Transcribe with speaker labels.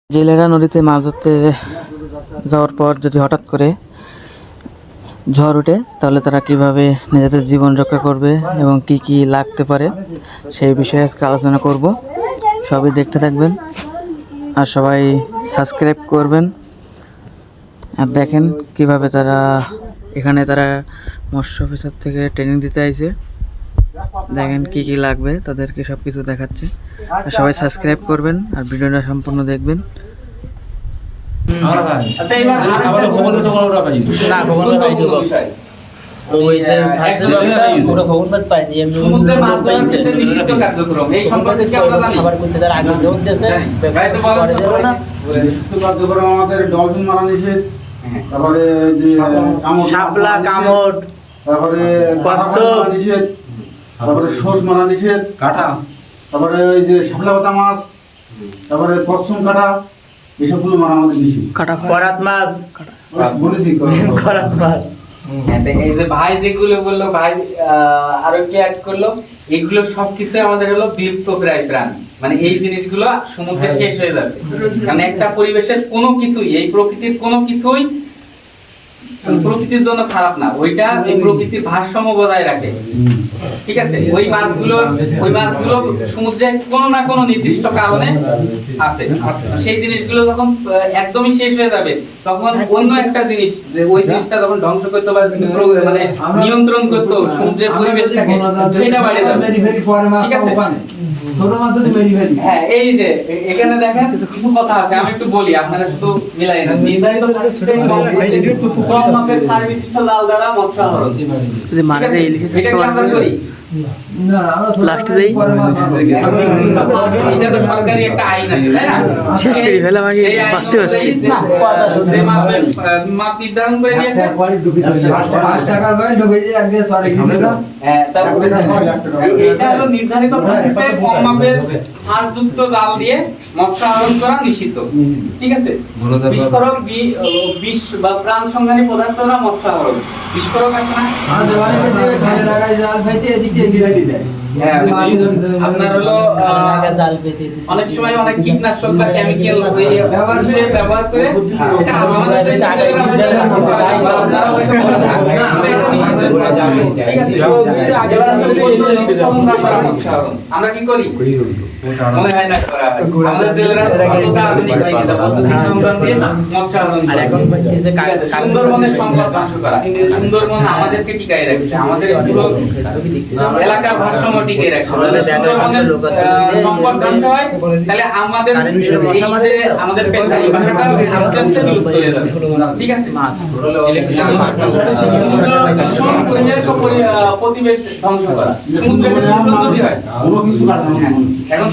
Speaker 1: জেলেরা নদীতে মাছ ধরতে যাওয়ার পর যদি হঠাৎ করে ঝড় ওঠে তাহলে তারা কিভাবে নিজেদের জীবন রক্ষা করবে এবং কি কি লাগতে পারে সেই বিষয়ে আজকে আলোচনা করব। সবাই দেখতে থাকবেন আর সবাই সাবস্ক্রাইব করবেন। আর দেখেন কিভাবে তারা মৎস্য অফিসার থেকে ট্রেনিং দিতে আইছে। দেখেন কি কি লাগবে তাদেরকে সব কিছু দেখাচ্ছে। আর সবাই সাবস্ক্রাইব করবেন আর ভিডিওটা সম্পূর্ণ দেখবেন।
Speaker 2: আমাদের ডলফিন মারা নিষেধ, তারপরে
Speaker 3: শাপলা কামড়,
Speaker 2: তারপরে নিষেধ, তারপরে শোষ মারা নিষেধ, কাটা, তারপরে ওই যে শাপলা পাতা মাছ, তারপরে পশ্চিম কাটা, এসবগুলো মারা আমাদের নিষেধ।
Speaker 3: করাত মাছ
Speaker 2: বলেছি
Speaker 3: করাত মাছ।
Speaker 4: এই যে ভাই যেগুলো বললো, ভাই আরো কি অ্যাড করলো, এগুলো সবকিছু আমাদের হলো বিলুপ্ত প্রায় প্রাণী। মানে এই জিনিসগুলো সমুদ্রে শেষ হয়ে যাচ্ছে। কারণ একটা পরিবেশের কোনো কিছুই, এই প্রকৃতির কোনো কিছুই প্রকৃতির জন্য খারাপ না, ওইটা এই প্রকৃতির ভারসাম্য বজায় রাখে। ঠিক আছে, ওই মাছগুলো সমুদ্রে কোনো না কোনো নির্দিষ্ট কারণে আছে। সেই জিনিসগুলো যখন একদমই শেষ হয়ে যাবে তখন অন্য একটা জিনিস, যে ওই জিনিসটা যখন ধ্বংস করতে পারে, মানে নিয়ন্ত্রণ করতে সমুদ্রের পরিবেশটাকে, সেটা বাইরে যাবে। ঠিক আছে, হ্যাঁ, এই যে এখানে দেখেন কিছু কথা আছে, আমি একটু বলি, আপনারা শুধু মিলাই না। নির্ধারিত কম মাপের সার বিশিষ্ট জাল দ্বারা মৎস্য আহরণ, এটা কি আমরা করি? এটা তো সরকারি একটা আইন আছে, তাই না? মাপ নির্ধারণ করে দিয়েছে। এটা হলো নির্ধারিত পদ্ধতিতে কম মাপের সারযুক্ত জাল দিয়ে মৎস্য আহরণ করা নিষিদ্ধ। ঠিক আছে, বিস্ফোরক, বিষ বা প্রাণ সংহারী পদার্থ দ্বারা মৎস্য আহরণ। বিস্ফোরক আছে না, আপনার হলো অনেক সময় অনেক কীটনাশক বা কেমিক্যাল ব্যবহার করে, এটা আমাদের দেশে আমরা কি করি মনে হয় না করা হয়। আমাদের জেলেরা আধুনিক হয়ে গেছে, সুন্দরবনের সম্পদ ধ্বংস করা। সুন্দরবন আমাদেরকে টিকায় রাখছে, আমাদের পুরো এলাকার ভারসাম্য টিকিয়ে রাখছে। সুন্দরবনের সম্পদ ধ্বংস হয় তাহলে আমাদের আমাদের পেশা এই ভাষাটা আস্তে আস্তে বিলুপ্ত হয়ে যাবে। ঠিক আছে, পরিবেশ ধ্বংস করা, সমুদ্রের নদী হয়, এখন